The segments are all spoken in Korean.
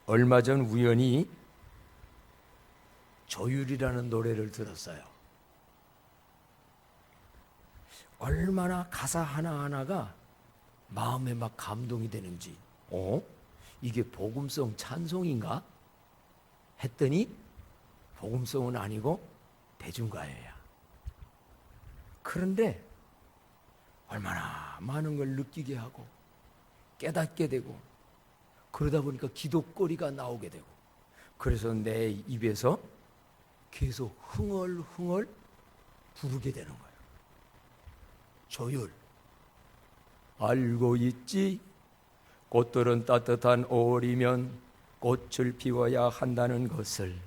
얼마 전 우연히 조율이라는 노래를 들었어요. 얼마나 가사 하나하나가 마음에 막 감동이 되는지, 이게 복음성 찬송인가? 했더니 복음성은 아니고 대중가요야. 그런데 얼마나 많은 걸 느끼게 하고 깨닫게 되고, 그러다 보니까 기도거리가 나오게 되고, 그래서 내 입에서 계속 흥얼흥얼 부르게 되는 거예요. 조율. 알고 있지, 꽃들은 따뜻한 5월이면 꽃을 피워야 한다는 것을.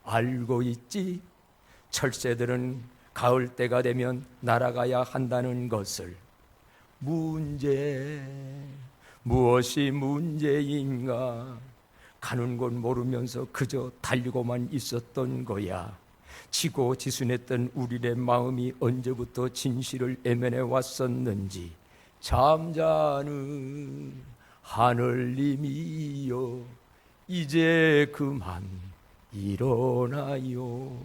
알고 있지, 철새들은 가을 때가 되면 날아가야 한다는 것을. 무엇이 문제인가? 가는 곳 모르면서 그저 달리고만 있었던 거야. 지고지순했던 우리의 마음이 언제부터 진실을 애면해 왔었는지. 잠자는 하늘님이여, 이제 그만 일어나요.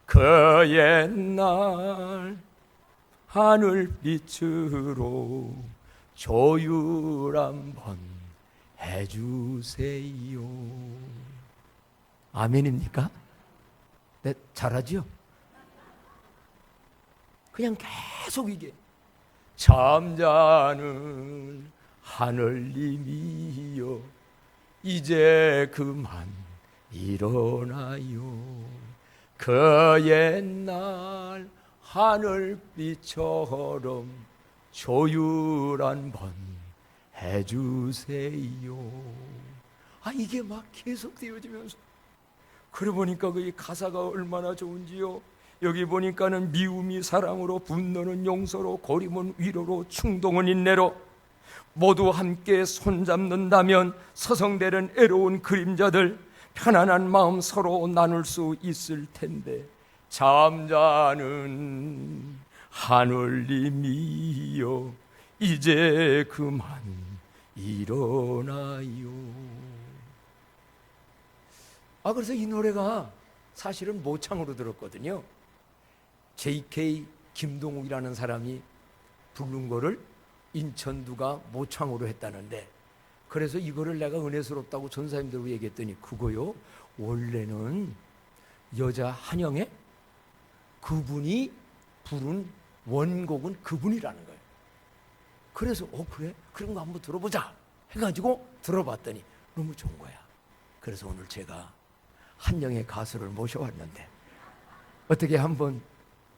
그 옛날 하늘빛으로 조율 한번 해주세요. 아멘입니까? 네, 잘하지요? 그냥 계속 이게 잠자는 하늘님이여, 이제 그만 일어나요. 그 옛날 하늘빛처럼 조율 한번 해주세요. 이게 막 계속 되어지면서, 그래 보니까 그 가사가 얼마나 좋은지요. 여기 보니까는 미움이 사랑으로, 분노는 용서로, 고림은 위로로, 충동은 인내로, 모두 함께 손잡는다면 서성대는 애로운 그림자들, 편안한 마음 서로 나눌 수 있을 텐데. 잠자는 하늘님이여, 이제 그만 일어나요. 그래서 이 노래가 사실은 모창으로 들었거든요. JK 김동욱이라는 사람이 부른 거를 인천두가 모창으로 했다는데, 그래서 이거를 내가 은혜스럽다고 전사님들하고 얘기했더니, 그거요, 원래는 여자 한영애 그분이 부른 원곡은 그분이라는 거예요. 그래서 그래? 그런 거 한번 들어보자 해가지고 들어봤더니 너무 좋은 거야. 그래서 오늘 제가 한영애 가수를 모셔왔는데, 어떻게 한번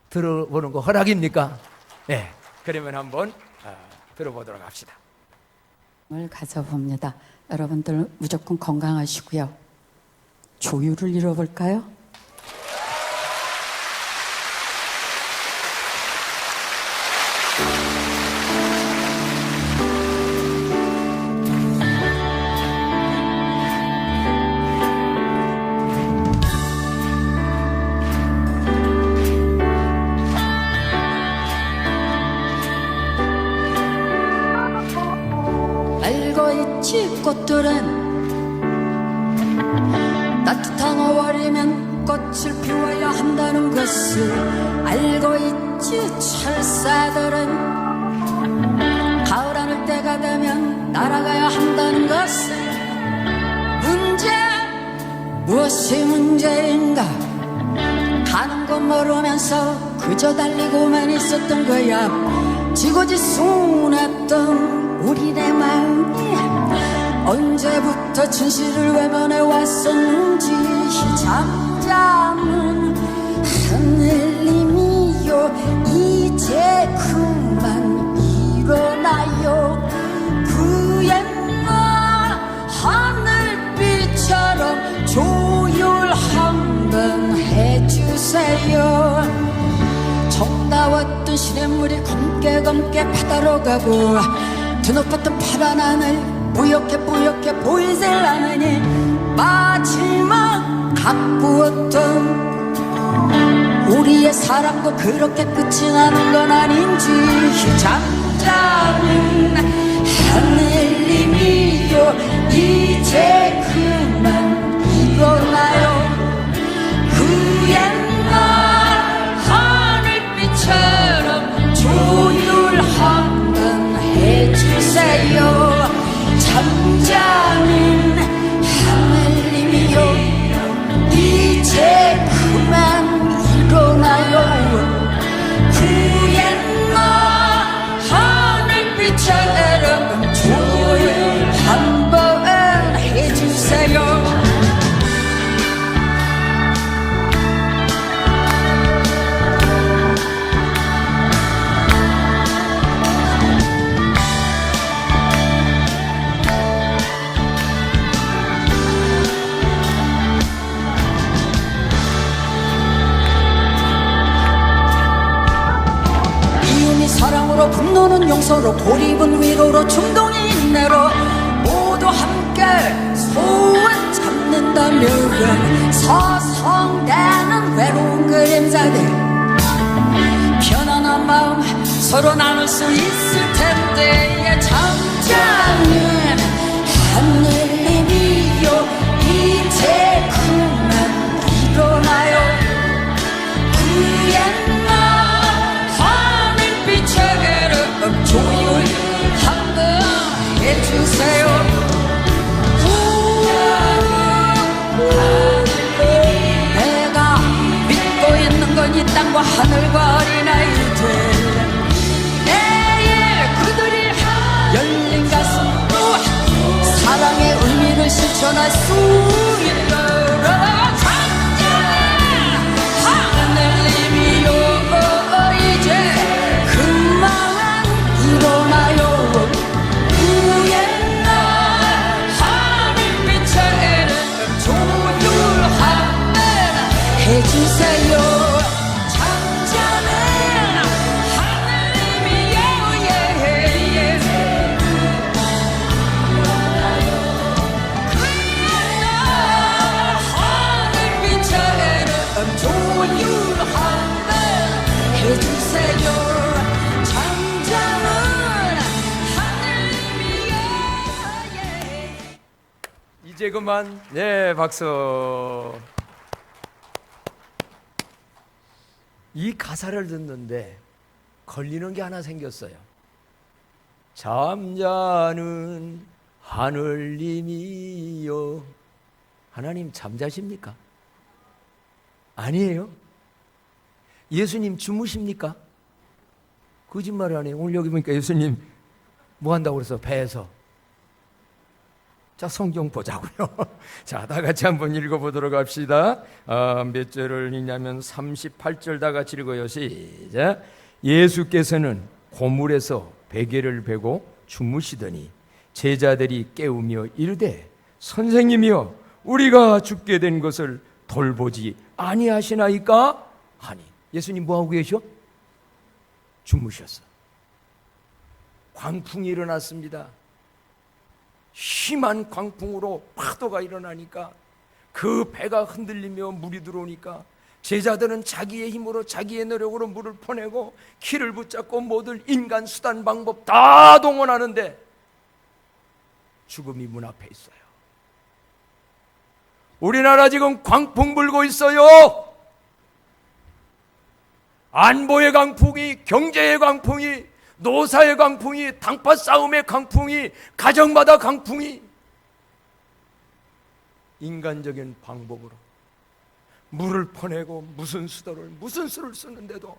들어보는 거 허락입니까? 네, 그러면 한번 들어보도록 합시다. 오늘 가져봅니다. 여러분들 무조건 건강하시고요. 조율을 이뤄볼까요? 꽃들은 따뜻한 5월이면 꽃을 피워야 한다는 것을 알고 있지. 철사들은 가을 하늘 때가 되면 날아가야 한다는 것을. 무엇이 문제인가? 가는 곳 모르면서 그저 달리고만 있었던 거야. 지고지순했던 우리의 마음이 언제부터 진실을 외면해 왔었는지. 잠자는 하늘님이여, 이제 그만 일어나요. 그 옛날 하늘빛처럼 조율 한번 해주세요. 정다웠던 시냇물이 검게 바다로 가고, 드높았던 파란 하늘 뿌옇게 보이질 않으니, 마지막 가꾸었던 우리의 사랑도 그렇게 끝이 나는 건 아닌지. 잠자는 하늘님이여, 이제 용서로 고립은 위로로 충동이 인내로 모두 함께 소원 잡는다면 서성대는 외로운 그림자들 편안한 마음 서로 나눌 수 있을 텐데 잠자는 하늘님이요 이제 그만 일어나요 그 옛날 하늘빛의 이름 조율 한번 해주세요 내가 믿고 있는 건 이 땅과 하늘과 어린아이들 내일 그들이 열린 가슴으로 사랑의 의미를 실천할 수 있도록 하늘님이요 이제 그만 일어나요 그 옛날 하늘빛의 이름 조율하면 해주세요 잠자는 하늘님이요 하늘빛의 이름 조율하면 해주세요 잠자는 하늘님이요 이제 그만. 네, 박수. 이 가사를 듣는데 걸리는 게 하나 생겼어요. 잠자는 하늘님이요. 하나님 잠자십니까? 아니에요. 예수님 주무십니까? 거짓말을 안 해요. 오늘 여기 보니까 예수님 뭐 한다고 그래서 배에서. 자, 성경 보자고요. 자, 다 같이 한번 읽어보도록 합시다. 몇 절을 읽냐면 38절 다 같이 읽어요. 시작. 예수께서는 고물에서 베개를 베고 주무시더니 제자들이 깨우며 이르되 선생님이여 우리가 죽게 된 것을 돌보지 아니하시나이까 하니 예수님 뭐하고 계셔? 주무셨어. 광풍이 일어났습니다. 심한 광풍으로 파도가 일어나니까 그 배가 흔들리며 물이 들어오니까 제자들은 자기의 힘으로 자기의 노력으로 물을 퍼내고 키를 붙잡고 모든 인간 수단 방법 다 동원하는데 죽음이 문 앞에 있어요. 우리나라 지금 광풍 불고 있어요. 안보의 광풍이, 경제의 광풍이, 노사의 광풍이, 당파 싸움의 광풍이, 가정마다 광풍이 인간적인 방법으로 물을 퍼내고 무슨 수를 쓰는데도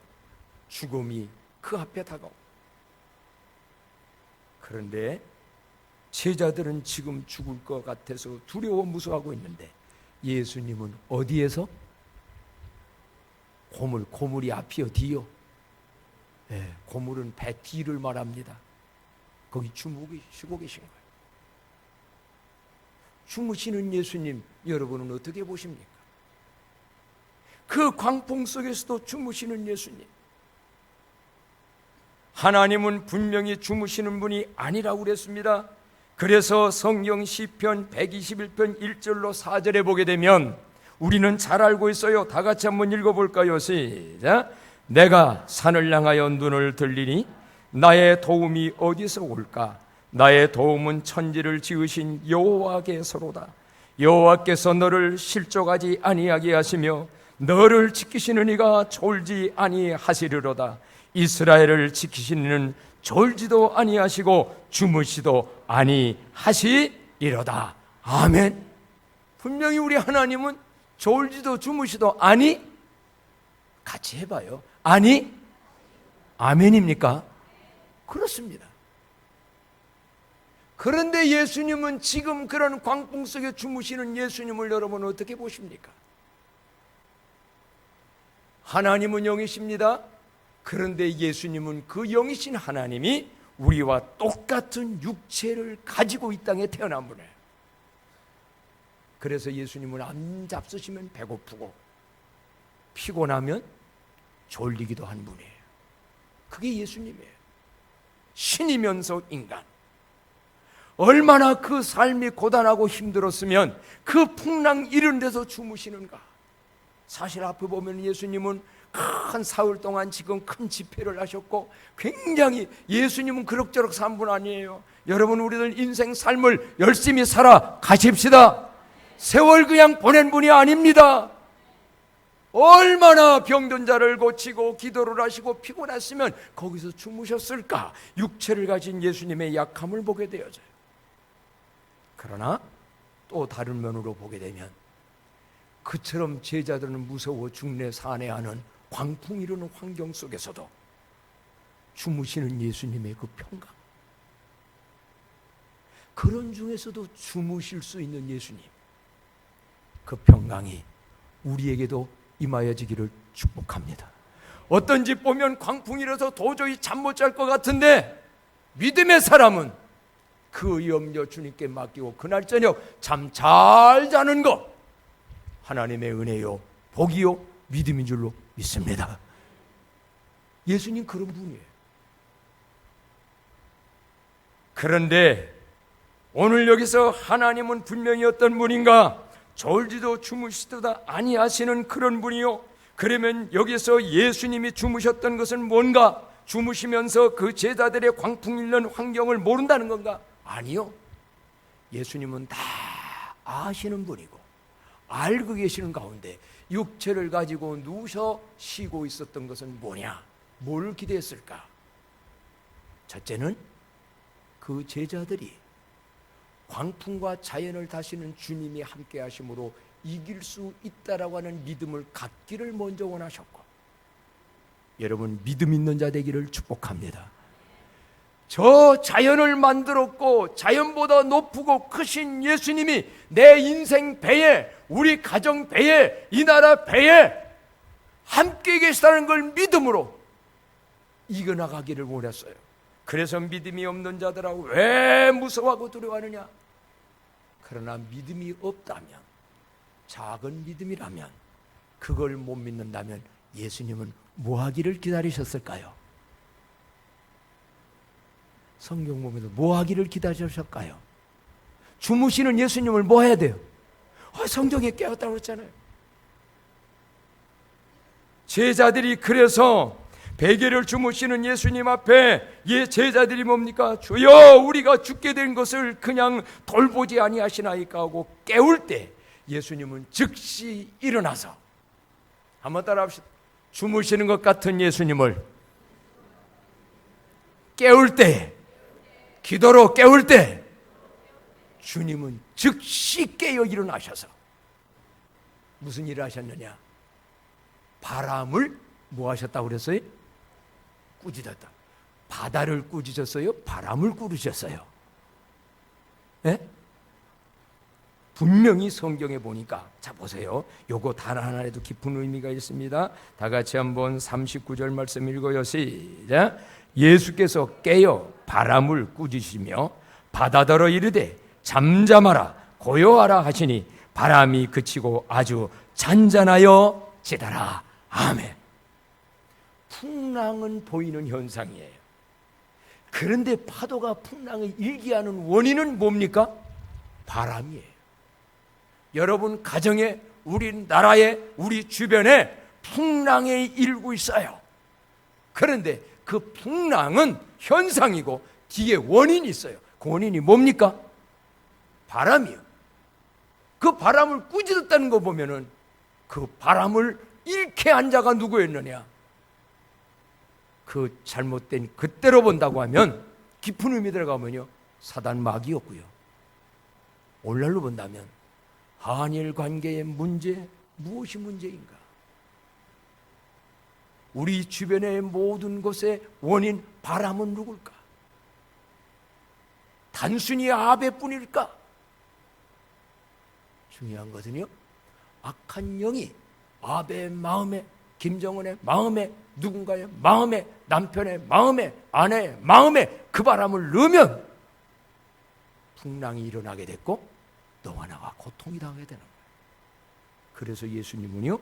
죽음이 그 앞에 다가오. 그런데 제자들은 지금 죽을 것 같아서 두려워 무서워하고 있는데 예수님은 어디에서? 고물이 앞이요 뒤요? 네, 고물은 배 뒤를 말합니다. 거기 쉬고 계신 거예요. 주무시는 예수님 여러분은 어떻게 보십니까? 그 광풍 속에서도 주무시는 예수님. 하나님은 분명히 주무시는 분이 아니라고 그랬습니다. 그래서 성경 시편 121편 1절로 4절에 보게 되면 우리는 잘 알고 있어요. 다 같이 한번 읽어볼까요? 시작. 내가 산을 향하여 눈을 들리니 나의 도움이 어디서 올까? 나의 도움은 천지를 지으신 여호와께서로다. 여호와께서 너를 실족하지 아니하게 하시며 너를 지키시는 이가 졸지 아니하시리로다. 이스라엘을 지키시는 이는 졸지도 아니하시고 주무시도 아니하시리로다. 아멘. 분명히 우리 하나님은 졸지도 주무시도 아니, 같이 해봐요. 아니, 아멘입니까? 그렇습니다. 그런데 예수님은 지금 그런 광풍 속에 주무시는 예수님을 여러분 어떻게 보십니까? 하나님은 영이십니다. 그런데 예수님은 그 영이신 하나님이 우리와 똑같은 육체를 가지고 이 땅에 태어난 분이에요. 그래서 예수님은 안 잡수시면 배고프고 피곤하면 졸리기도 한 분이에요. 그게 예수님이에요. 신이면서 인간. 얼마나 그 삶이 고단하고 힘들었으면 그 풍랑 이런 데서 주무시는가. 사실 앞에 보면 예수님은 큰 사흘 동안 지금 큰 집회를 하셨고 굉장히 예수님은 그럭저럭 산 분 아니에요. 여러분, 우리들 인생 삶을 열심히 살아 가십시다. 세월 그냥 보낸 분이 아닙니다. 얼마나 병든 자를 고치고 기도를 하시고 피곤했으면 거기서 주무셨을까. 육체를 가진 예수님의 약함을 보게 되어져요. 그러나 또 다른 면으로 보게 되면 그처럼 제자들은 무서워 죽네 사내하는 광풍 이르는 환경 속에서도 주무시는 예수님의 그 평강, 그런 중에서도 주무실 수 있는 예수님, 그 평강이 우리에게도 임하여지기를 축복합니다. 어떤 집 보면 광풍이 일어서 도저히 잠 못 잘 것 같은데 믿음의 사람은 그 염려 주님께 맡기고 그날 저녁 잠 잘 자는 것, 하나님의 은혜요 복이요 믿음인 줄로 믿습니다. 예수님 그런 분이에요. 그런데 오늘 여기서 하나님은 분명히 어떤 분인가? 졸지도 주무시도다 아니하시는 그런 분이요. 그러면 여기서 예수님이 주무셨던 것은 뭔가? 주무시면서 그 제자들의 광풍 일는 환경을 모른다는 건가? 아니요. 예수님은 다 아시는 분이고 알고 계시는 가운데 육체를 가지고 누워서 쉬고 있었던 것은 뭐냐? 뭘 기대했을까? 첫째는 그 제자들이 광풍과 자연을 다스리는 주님이 함께 하심으로 이길 수 있다라고 하는 믿음을 갖기를 먼저 원하셨고, 여러분 믿음 있는 자 되기를 축복합니다. 저 자연을 만들었고 자연보다 높고 크신 예수님이 내 인생 배에, 우리 가정 배에, 이 나라 배에 함께 계시다는 걸 믿음으로 이겨나가기를 원했어요. 그래서 믿음이 없는 자들하고 왜 무서워하고 두려워하느냐? 그러나 믿음이 없다면, 작은 믿음이라면, 그걸 못 믿는다면 예수님은 뭐 하기를 기다리셨을까요? 성경 보면서 뭐 하기를 기다리셨을까요? 주무시는 예수님을 뭐 해야 돼요? 성경에 깨웠다고 그랬잖아요. 제자들이 그래서 베개를 주무시는 예수님 앞에 제자들이 뭡니까? 주여, 우리가 죽게 된 것을 그냥 돌보지 아니하시나이까 하고 깨울 때 예수님은 즉시 일어나서, 한번 따라합시다. 주무시는 것 같은 예수님을 깨울 때, 기도로 깨울 때 주님은 즉시 깨어 일어나셔서 무슨 일을 하셨느냐? 바람을 뭐 하셨다고 그랬어요? 꾸짖었다. 바다를 꾸짖었어요? 바람을 꾸짖었어요? 예? 분명히 성경에 보니까, 자 보세요. 요거 단 하나에도 깊은 의미가 있습니다. 다 같이 한번 39절 말씀 읽어요. 시작. 예수께서 깨어 바람을 꾸짖으시며 바다더러 이르되 잠잠하라 고요하라 하시니 바람이 그치고 아주 잔잔하여 지더라. 아멘. 풍랑은 보이는 현상이에요. 그런데 파도가 풍랑을 일게 하는 원인은 뭡니까? 바람이에요. 여러분 가정에, 우리 나라에, 우리 주변에 풍랑이 일고 있어요. 그런데 그 풍랑은 현상이고 뒤에 원인이 있어요. 그 원인이 뭡니까? 바람이요. 그 바람을 꾸짖었다는 거 보면은 그 바람을 잃게 한 자가 누구였느냐? 그 잘못된, 그때로 본다고 하면, 깊은 의미 들어가면요, 사단 마귀였고요. 오늘날로 본다면 한일 관계의 문제, 무엇이 문제인가? 우리 주변의 모든 것의 원인, 바람은 누굴까? 단순히 아베뿐일까? 중요한 것은요, 악한 영이 아베의 마음에, 김정은의 마음에, 누군가의 마음에, 남편의 마음에, 아내의 마음에 그 바람을 넣으면 풍랑이 일어나게 됐고 너와 나가 고통이 당하게 되는 거예요. 그래서 예수님은요,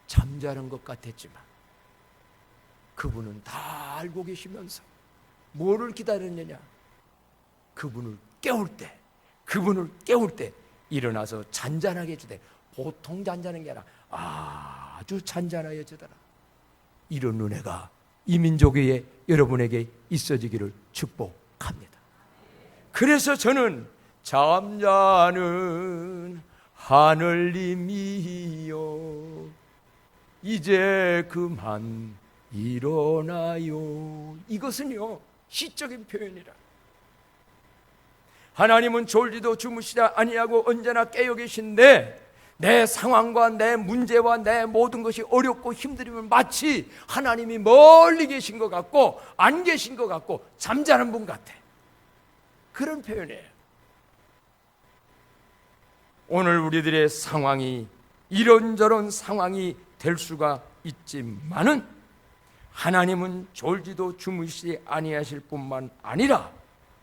잠자는 것 같았지만 그분은 다 알고 계시면서 뭐를 기다렸느냐? 그분을 깨울 때 일어나서 잔잔하게 해주되, 보통 잔잔한 게 아니라 아주 잔잔하게 해주더라. 이런 은혜가 이 민족에 여러분에게 있어지기를 축복합니다. 그래서 저는 잠자는 하늘님이여 이제 그만 일어나요. 이것은요 시적인 표현이라. 하나님은 졸지도 주무시지 아니하고 언제나 깨어 계신데, 내 상황과 내 문제와 내 모든 것이 어렵고 힘들면 마치 하나님이 멀리 계신 것 같고 안 계신 것 같고 잠자는 분 같아. 그런 표현이에요. 오늘 우리들의 상황이 이런저런 상황이 될 수가 있지만은, 하나님은 졸지도 주무시지 아니하실 뿐만 아니라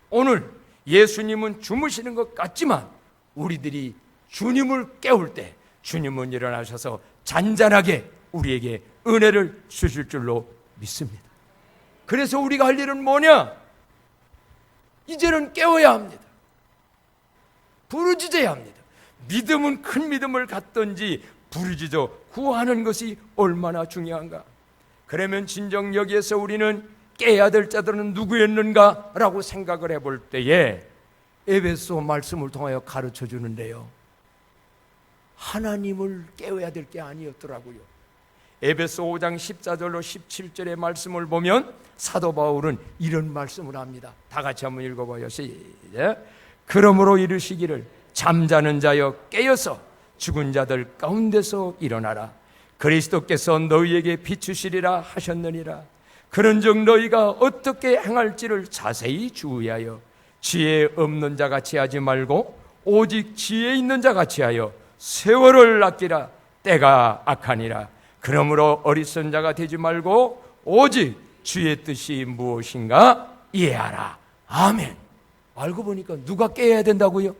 오늘 예수님은 주무시는 것 같지만 우리들이 주님을 깨울 때 주님은 일어나셔서 잔잔하게 우리에게 은혜를 주실 줄로 믿습니다. 그래서 우리가 할 일은 뭐냐? 이제는 깨워야 합니다. 부르짖어야 합니다. 믿음은 큰 믿음을 갖든지 부르짖어 구하는 것이 얼마나 중요한가. 그러면 진정 여기에서 우리는 깨야 될 자들은 누구였는가 라고 생각을 해볼 때에 에베소 말씀을 통하여 가르쳐 주는데요, 하나님을 깨워야 될 게 아니었더라고요. 에베소 5장 14절로 17절의 말씀을 보면 사도 바울은 이런 말씀을 합니다. 다 같이 한번 읽어봐요. 시작. 그러므로 이르시기를 잠자는 자여 깨어서 죽은 자들 가운데서 일어나라. 그리스도께서 너희에게 비추시리라 하셨느니라. 그런즉 너희가 어떻게 행할지를 자세히 주의하여 지혜 없는 자 같이 하지 말고 오직 지혜 있는 자 같이 하여 세월을 아끼라. 때가 악하니라. 그러므로 어리석은 자가 되지 말고 오직 주의 뜻이 무엇인가 이해하라. 아멘. 알고 보니까 누가 깨야 된다고요?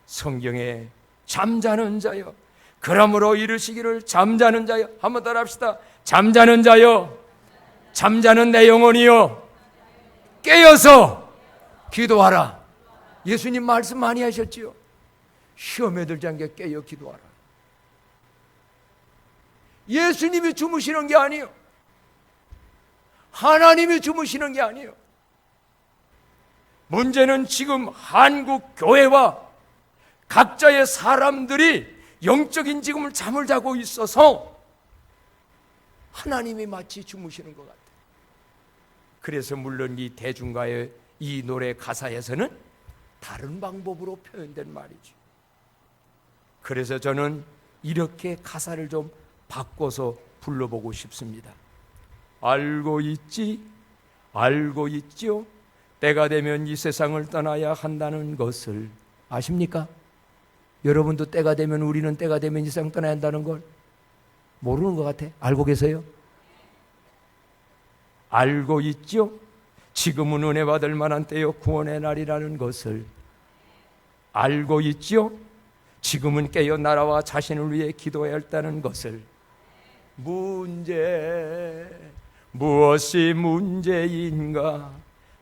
성경에 잠자는 자여, 그러므로 이르시기를 잠자는 자여. 한번 따라 합시다. 잠자는 자여, 잠자는 내 영혼이여 깨어서 기도하라. 예수님 말씀 많이 하셨지요. 시험에 들지 않게 깨어 기도하라. 예수님이 주무시는 게 아니에요. 하나님이 주무시는 게 아니에요. 문제는 지금 한국 교회와 각자의 사람들이 영적인 지금을 잠을 자고 있어서 하나님이 마치 주무시는 것 같아요. 그래서 물론 이 대중가의 이 노래 가사에서는 다른 방법으로 표현된 말이죠. 그래서 저는 이렇게 가사를 좀 바꿔서 불러보고 싶습니다. 알고 있지, 알고 있죠. 때가 되면 이 세상을 떠나야 한다는 것을 아십니까? 여러분도 때가 되면, 우리는 때가 되면 이 세상 떠나야 한다는 걸 모르는 것 같아. 알고 계세요? 알고 있죠? 지금은 은혜 받을 만한 때요 구원의 날이라는 것을 알고 있죠? 지금은 깨어 나라와 자신을 위해 기도해야 한다는 것을. 무엇이 문제인가?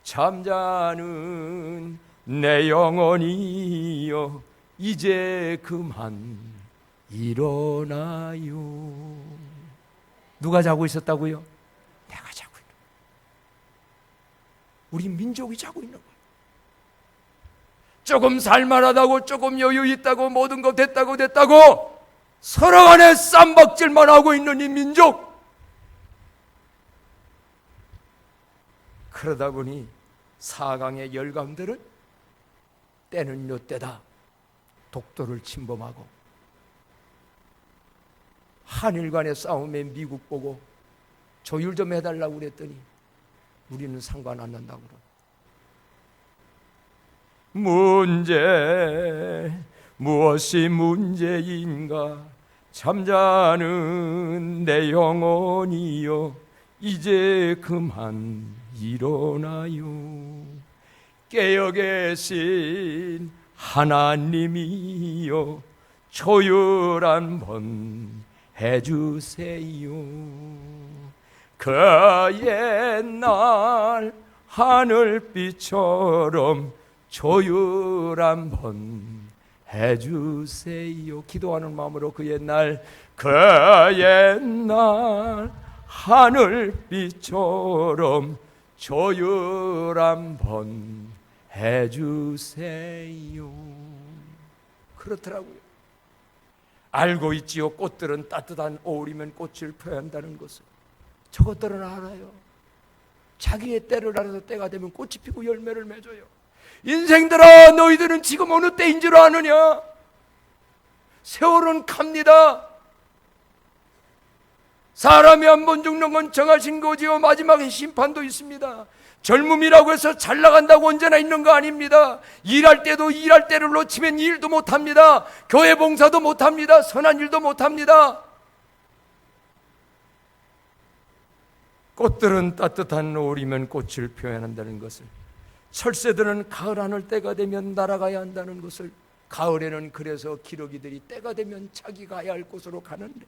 잠자는 내 영혼이여 이제 그만 일어나요. 누가 자고 있었다고요? 내가 자고 있는 거예요. 우리 민족이 자고 있는 거예요. 조금 살만하다고, 조금 여유 있다고, 모든 거 됐다고 서로 간에 쌈박질만 하고 있는 이 민족. 그러다 보니 사강의 열강들은 때는 요 때다 독도를 침범하고, 한일 간의 싸움에 미국 보고 조율 좀 해달라고 그랬더니 우리는 상관 안 난다고 그러고. 무엇이 문제인가? 잠자는 내 영혼이여 이제 그만 일어나요. 깨어 계신 하나님이여 조율 한번 해주세요. 그 옛날 하늘빛처럼 조율 한번 해주세요. 기도하는 마음으로 그 옛날 하늘빛처럼 조율 한번 해주세요. 그렇더라고요. 알고 있지요. 꽃들은 따뜻한 오울이면 꽃을 펴야 한다는 것을. 저것들은 알아요. 자기의 때를 알아서 때가 되면 꽃이 피고 열매를 맺어요. 인생들아, 너희들은 지금 어느 때인 줄 아느냐? 세월은 갑니다. 사람이 한 번 죽는 건 정하신 거지요. 마지막에 심판도 있습니다. 젊음이라고 해서 잘 나간다고 언제나 있는 거 아닙니다. 일할 때도 일할 때를 놓치면 일도 못합니다. 교회 봉사도 못합니다. 선한 일도 못합니다. 꽃들은 따뜻한 노을이면 꽃을 펴야 한다는 것을, 철새들은 가을 하늘 때가 되면 날아가야 한다는 것을, 가을에는 그래서 기러기들이 때가 되면 자기 가야 할 곳으로 가는데,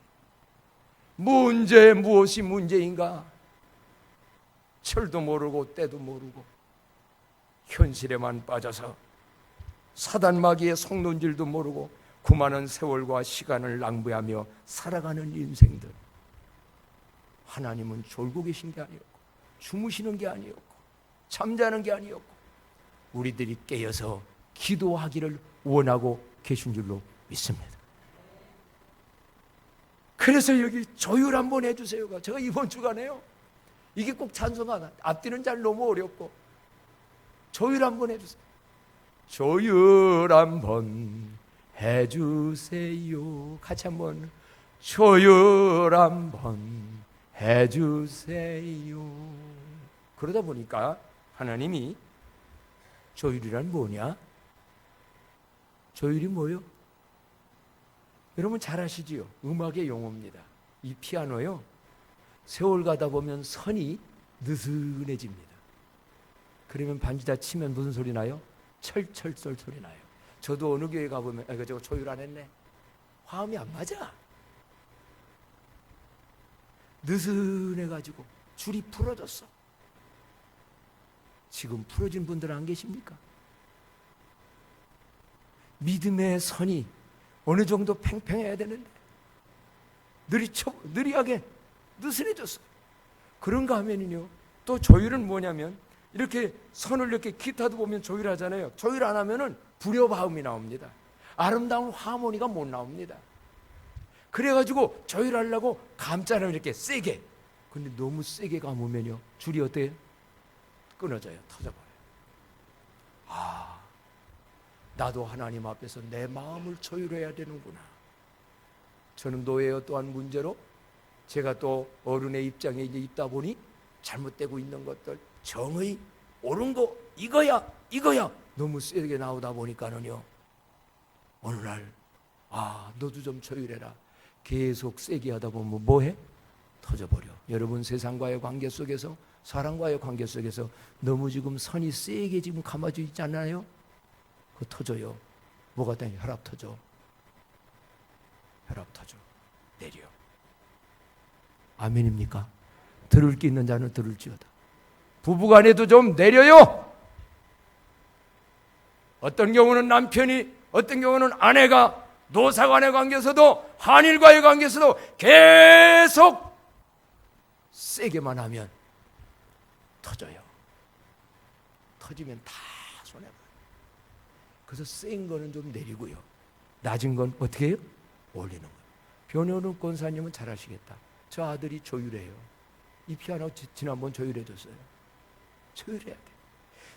무엇이 문제인가? 철도 모르고 때도 모르고 현실에만 빠져서 사단마귀에 속는 줄도 모르고 그 많은 세월과 시간을 낭비하며 살아가는 인생들. 하나님은 졸고 계신 게 아니었고, 주무시는 게 아니었고, 잠자는 게 아니었고, 우리들이 깨어서 기도하기를 원하고 계신 줄로 믿습니다. 그래서 여기 조율 한번 해주세요가 제가 이번 주간에요, 이게 꼭 찬송하나, 앞뒤는 잘 너무 어렵고, 조율 한번 해주세요. 조율 한번 해주세요. 같이 한번 조율 한번 해주세요. 그러다 보니까 하나님이, 조율이란 뭐냐? 조율이 뭐요? 여러분 잘 아시지요? 음악의 용어입니다. 이 피아노요, 세월 가다 보면 선이 느슨해집니다. 그러면 반주자 치면 무슨 소리 나요? 철철철 소리 나요. 저도 어느 교회 가보면 저거 조율 안 했네, 화음이 안 맞아. 느슨해가지고 줄이 풀어졌어. 지금 풀어진 분들 안 계십니까? 믿음의 선이 어느 정도 팽팽해야 되는데 느리하게 느슨해졌어. 그런가 하면은요, 또 조율은 뭐냐면, 이렇게 선을 이렇게 기타도 보면 조율하잖아요. 조율 안 하면은 불협화음이 나옵니다. 아름다운 하모니가 못 나옵니다. 그래가지고 조율하려고 감자를 이렇게 세게, 근데 너무 세게 감으면요, 줄이 어때요? 끊어져요. 터져버려요. 아, 나도 하나님 앞에서 내 마음을 조율해야 되는구나. 저는 노예요 또한 문제로, 제가 또 어른의 입장에 이제 있다 보니 잘못되고 있는 것들, 정의 옳은 거 이거야 너무 세게 나오다 보니까는요, 어느 날, 너도 좀 조율해라. 계속 세게 하다 보면 뭐해? 터져버려. 여러분, 세상과의 관계 속에서, 사람과의 관계 속에서 너무 지금 선이 세게 지금 감아져 있지 않나요? 그거 터져요. 뭐가 되냐? 혈압 터져. 혈압 터져. 내려. 아멘입니까? 들을 게 있는 자는 들을지어다. 부부간에도 좀 내려요. 어떤 경우는 남편이, 어떤 경우는 아내가, 노사간의 관계에서도, 한일과의 관계에서도 계속 세게만 하면 터져요. 터지면 다 손해봐요. 그래서 센 거는 좀 내리고요, 낮은 건 어떻게 해요? 올리는 거예요. 변호는 권사님은 잘 아시겠다. 저 아들이 조율해요. 이 피아노 지난번 조율해줬어요. 조율해야 돼.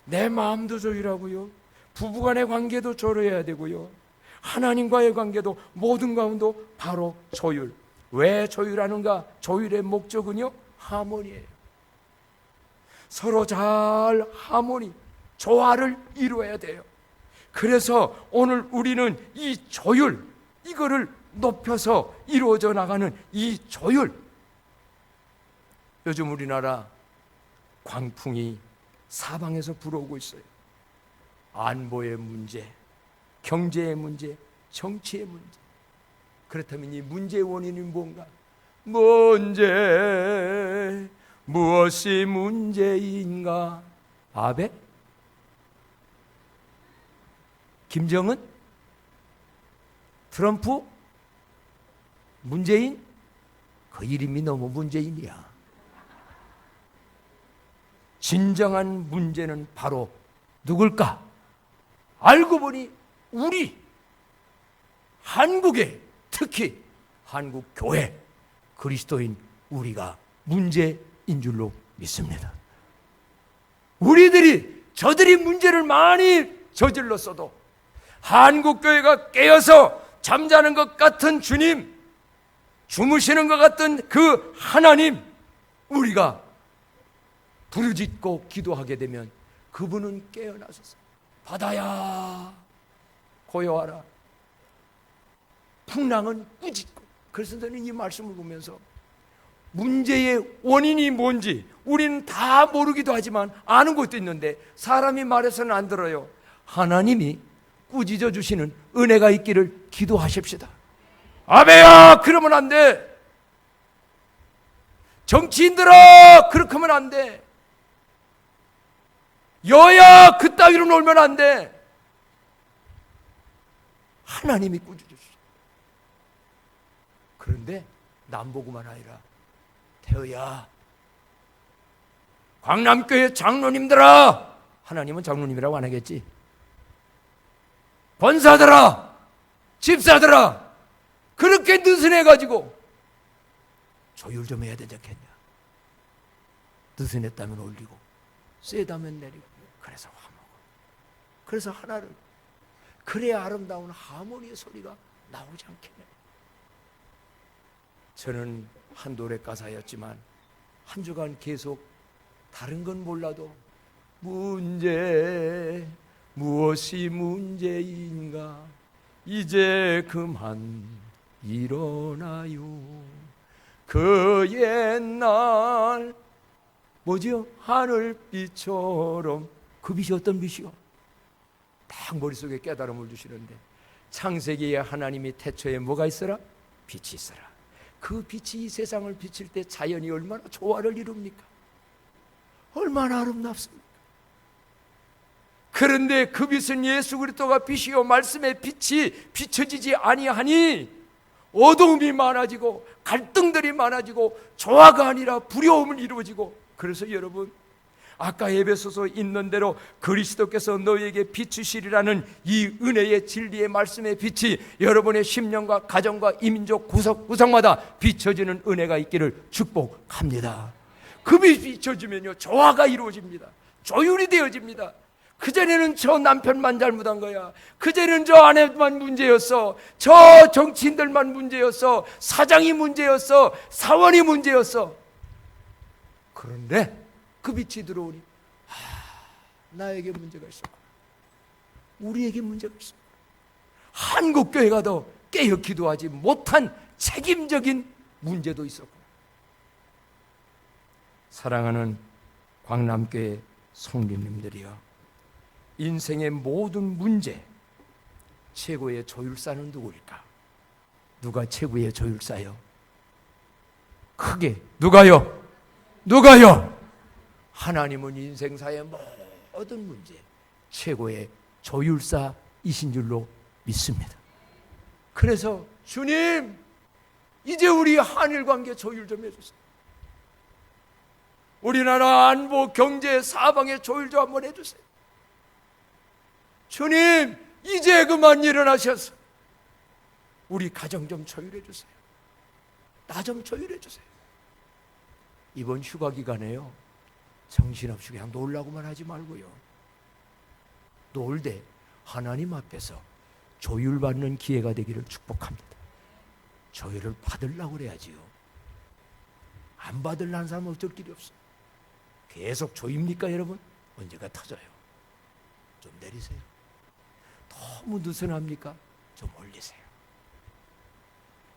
내 마음도 조율하고요, 부부간의 관계도 조율해야 되고요, 하나님과의 관계도, 모든 가운데도 바로 조율. 왜 조율하는가? 조율의 목적은요, 하모니예요. 서로 잘 하모니, 조화를 이루어야 돼요. 그래서 오늘 우리는 이 조율, 이거를 높여서 이루어져 나가는 이 조율. 요즘 우리나라 광풍이 사방에서 불어오고 있어요. 안보의 문제, 경제의 문제, 정치의 문제. 그렇다면 이 문제의 원인이 뭔가? 무엇이 문제인가? 아베? 김정은? 트럼프? 문재인? 그 이름이 너무 문재인이야. 진정한 문제는 바로 누굴까? 알고 보니 우리 한국에, 특히 한국 교회 그리스도인 우리가 문제인 줄로 믿습니다. 우리들이 저들이 문제를 많이 저질렀어도 한국 교회가 깨어서 잠자는 것 같은 주님, 주무시는 것 같은 그 하나님, 우리가 부르짖고 기도하게 되면 그분은 깨어나셔서 바다야 고요하라, 풍랑은 꾸짖고. 그래서 저는 이 말씀을 보면서 문제의 원인이 뭔지 우리는 다 모르기도 하지만 아는 것도 있는데 사람이 말해서는 안 들어요. 하나님이 꾸짖어 주시는 은혜가 있기를 기도하십시다. 아베야 그러면 안 돼. 정치인들아 그렇게 하면 안 돼. 여야 그따위로 놀면 안 돼. 하나님이 꾸짖어 주시죠. 그런데 남보고만 아니라 태어야, 광남교회 장로님들아, 하나님은 장로님이라고 안 하겠지. 권사들아, 집사들아, 그렇게 느슨해가지고 조율 좀 해야 되지 않겠냐. 느슨했다면 올리고 세다면 내리고. 그래서 화목을, 그래서 하나를, 그래야 아름다운 하모니의 소리가 나오지 않겠냐. 저는 한 노래 가사였지만 한 주간 계속 다른 건 몰라도 문제, 무엇이 문제인가, 이제 그만 일어나요. 그 옛날 뭐지요? 하늘빛처럼. 그 빛이 어떤 빛이요? 딱 머릿속에 깨달음을 주시는데, 창세기에 하나님이 태초에 뭐가 있어라? 빛이 있어라. 그 빛이 이 세상을 비칠 때 자연이 얼마나 조화를 이룹니까? 얼마나 아름답습니까? 그런데 그 빛은 예수 그리스도가 빛이요 말씀의 빛이 비춰지지 아니하니 어두움이 많아지고 갈등들이 많아지고 조화가 아니라 부려움을 이루어지고. 그래서 여러분, 아까 에베소서 있는 대로 그리스도께서 너희에게 비추시리라는 이 은혜의 진리의 말씀의 빛이 여러분의 심령과 가정과 이민족 구석구석마다 비춰지는 은혜가 있기를 축복합니다. 그 빛이 비춰지면요 조화가 이루어집니다. 조율이 되어집니다. 그전에는 저 남편만 잘못한 거야, 그전에는 저 아내만 문제였어, 저 정치인들만 문제였어, 사장이 문제였어, 사원이 문제였어. 그런데 그 빛이 들어오니 나에게 문제가 있었구나, 우리에게 문제가 있었구나. 한국교회가 더 깨어 기도하지 못한 책임적인 문제도 있었구나. 사랑하는 광남교회 성도님들이여, 인생의 모든 문제 최고의 조율사는 누구일까? 누가 최고의 조율사요? 크게 누가요? 누가요? 하나님은 인생사의 모든 문제 최고의 조율사이신 줄로 믿습니다. 그래서 주님, 이제 우리 한일 관계 조율 좀 해주세요. 우리나라 안보, 경제, 사방의 조율 좀 한번 해주세요. 주님, 이제 그만 일어나셔서 우리 가정 좀 조율해 주세요. 나 좀 조율해 주세요. 이번 휴가 기간에요, 정신없이 그냥 놀라고만 하지 말고요, 놀되 하나님 앞에서 조율받는 기회가 되기를 축복합니다. 조율을 받으려고 그래야지요. 안 받으려는 사람은 어쩔 길이 없어요. 계속 조입니까 여러분? 언제가 터져요. 좀 내리세요. 너무 느슨합니까? 좀 올리세요.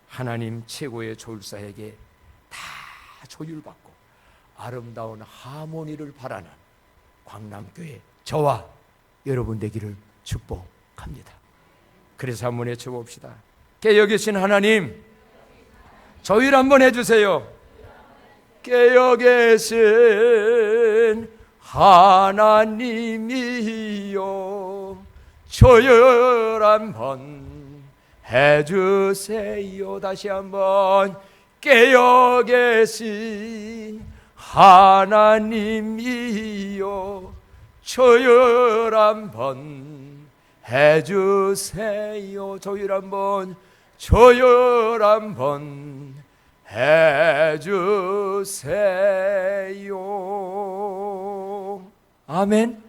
하나님 최고의 조율사에게 다 조율받고 아름다운 하모니를 바라는 광남교회 저와 여러분 되기를 축복합니다. 그래서 한번 외쳐봅시다. 깨어 계신 하나님, 조율 한번 해주세요. 깨어 계신 하나님이여 조율 한번 해주세요. 다시 한번 깨어 계신 하나님이여 조율 한번 해주세요. 조율 한번 해주세요. 아멘.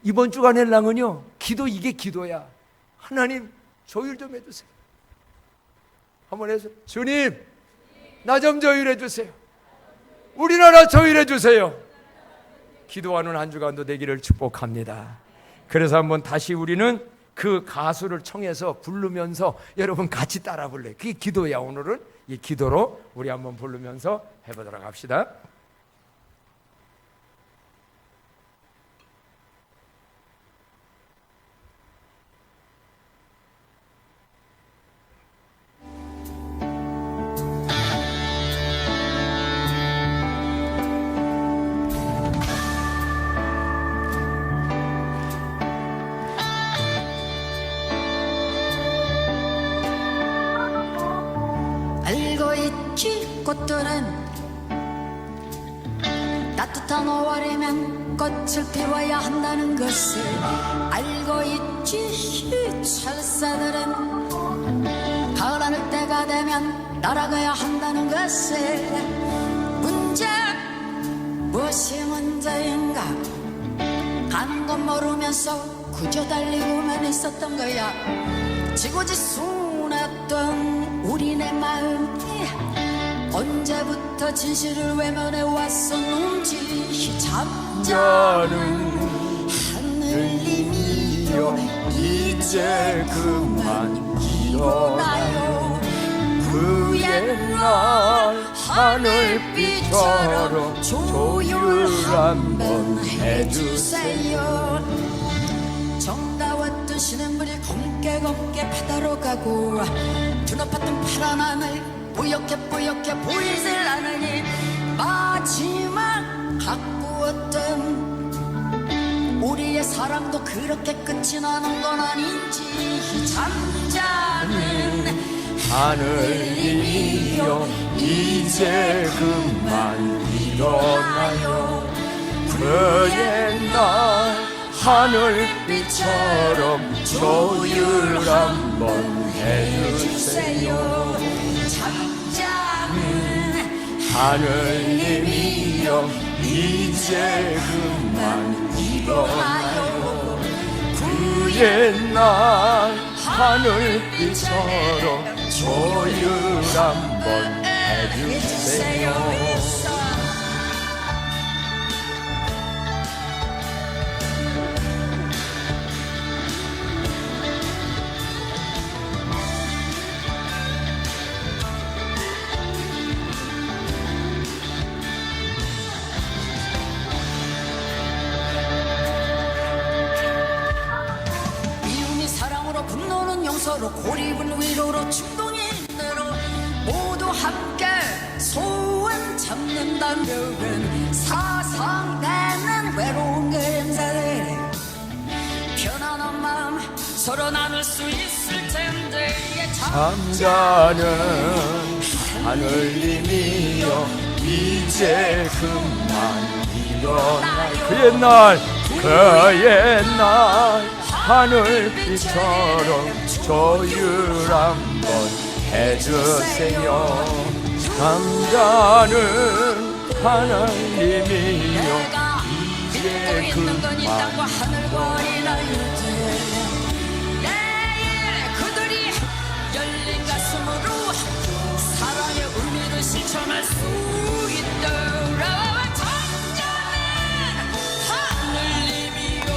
이번 주가 낼랑은요, 기도, 이게 기도야. 하나님 조율 좀 해주세요. 한번 해서, 주님 나 좀 조율해 주세요. 우리나라 조율해 주세요. 기도하는 한 주간도 되기를 축복합니다. 그래서 한번 다시 우리는 그 가수를 청해서 부르면서 여러분 같이 따라 불러요. 그게 기도야. 오늘은 이 기도로 우리 한번 부르면서 해보도록 합시다. 알고 있지 꽃들은 따뜻한 5월이면 꽃을 피워야 한다는 것을 알고 있지 철새들은 가을 하늘 때가 되면 날아가야 한다는 것을 문제 무엇이 문제인가 가는 건 모르면서 그저 달리고만 있었던 거야 지고지순했던 우리네 마음이 언제부터 진실을 외면해 왔었는지 잠자는 하늘님이여 이제 그만 일어나요 그 옛날 하늘빛처럼 조율 한번 해주세요 정다웠던 시냇물이 검게 바다로 가고 드높았던 파란 하늘 뿌옇게 보이질 않으니 마지막 가꾸었던 우리의 사랑도 그렇게 끝이 나는 건 아닌지 잠자는 하늘이여 이제 그만 일어나요 그 옛날 하늘빛처럼 조율 한번 해주세요 잠자는 하늘님이여 이제 그만 일어나요 그 옛날 하늘빛처럼 조율 한번 해주세요 서로 고립은 위로로 충동이 있대로 모두 함께 소원 잡는다면 사상되는 외로운 그림자들 편안한 마음 서로 나눌 수 있을 텐데 잠자는 하늘님이여 이제 그만 일어나요 그 옛날 하늘빛처럼 조율 한번 해주세요 잠자는 하나님이여 이제 그만 내일 그들이 열린 가슴으로 사랑의 의미를 실천할 수 있도록 잠자는 하늘님이여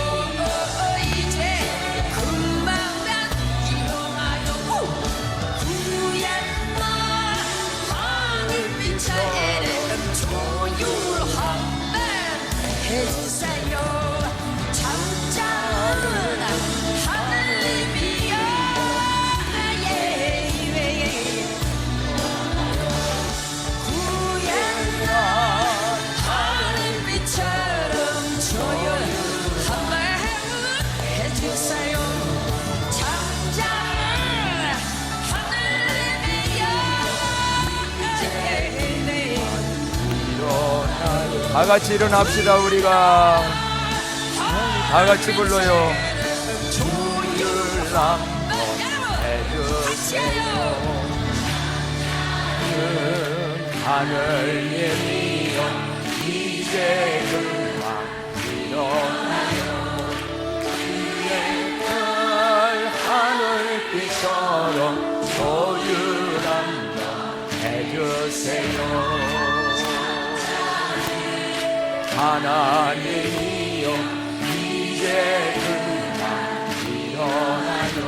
이제 그만 일어나요 그 옛날 하늘빛처럼 조율 한번 해주세요 잠자는 다 같이 일어납시다. 우리가 다 같이 불러요. 주를 한번 해주세요. 하늘님이여 이제 그만 일어나요. 날 하늘빛처럼 소유한 자 해주세요. 하나님이여 이제 그만 일어나요.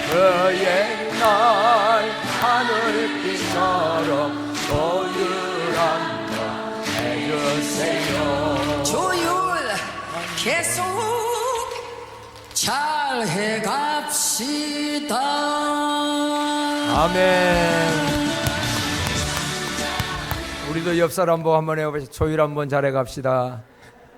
그의 날 하늘빛처럼 소유한 자 해주세요. 조율 계속 잘 해갑시다. 아멘. 우리도 옆 사람 한번 해보시죠. 조율 한번 잘해 갑시다.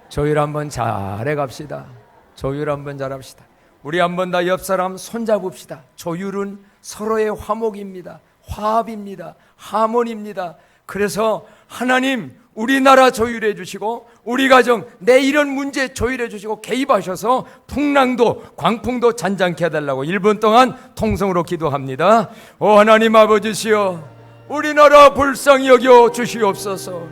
조율 한번 잘해 갑시다. 조율 한번 잘합시다. 우리 한번 다 옆 사람 손잡읍시다. 조율은 서로의 화목입니다. 화합입니다. 하모니입니다. 그래서 하나님 우리나라 조율해 주시고 우리 가정 내 이런 문제 조율해 주시고 개입하셔서 풍랑도 광풍도 잔잔케 해달라고 1분 동안 통성으로 기도합니다. 오 하나님 아버지시여 우리나라 불쌍히 여겨 주시옵소서.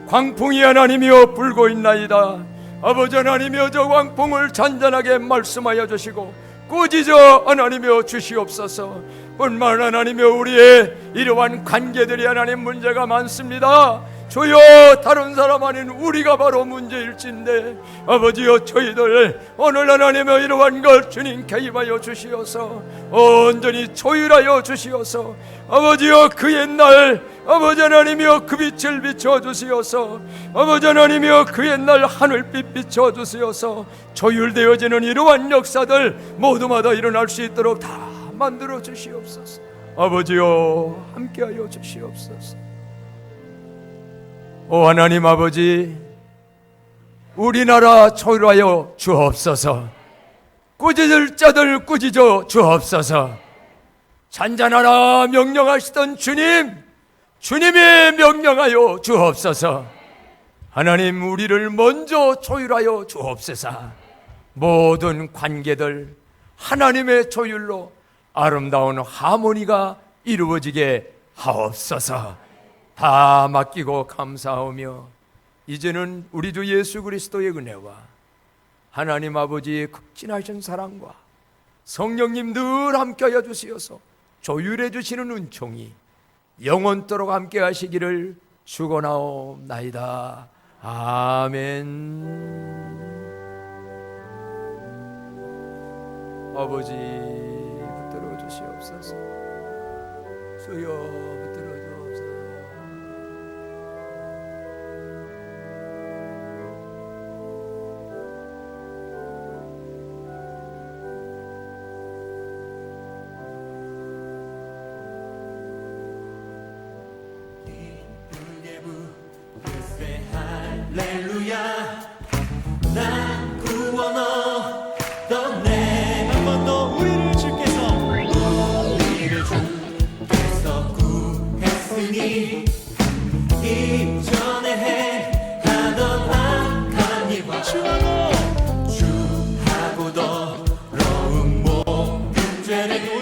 광풍이 하나님이여 불고 있나이다. 아버지 하나님이여 저 광풍을 잔잔하게 말씀하여 주시고 꾸짖어 하나님이여 주시옵소서. 뿐만 하나님이여 우리의 이러한 관계들이 하나님 문제가 많습니다. 주여 다른 사람 아닌 우리가 바로 문제일진데 아버지여 저희들 오늘 하나님의 이러한 걸 주님 개입하여 주시어서 온전히 조율하여 주시어서 아버지여 그 옛날 아버지 하나님이여 그 빛을 비춰주시어서 아버지 하나님이여 그 옛날 하늘빛 비춰주시어서 조율되어지는 이러한 역사들 모두마다 일어날 수 있도록 다 만들어 주시옵소서. 아버지여 함께하여 주시옵소서. 오 하나님 아버지 우리나라 조율하여 주옵소서. 꾸짖을 자들 꾸짖어 주옵소서. 잔잔하라 명령하시던 주님 주님이 명령하여 주옵소서. 하나님 우리를 먼저 조율하여 주옵소서. 모든 관계들 하나님의 조율로 아름다운 하모니가 이루어지게 하옵소서. 다 맡기고 감사하며 이제는 우리 주 예수 그리스도의 은혜와 하나님 아버지의 극진하신 사랑과 성령님 늘 함께하여 주시어서 조율해 주시는 은총이 영원토록 함께 하시기를 축원하옵나이다. 아멘. 아버지 붙들어 주시옵소서. 주여 붙들어 주옵소서. 할렐루야 난 구원 얻던 내 한 번 더 우리를 주께서 구했으니 이전에 행하던 악한 일과 주하고 더러운 모든 죄를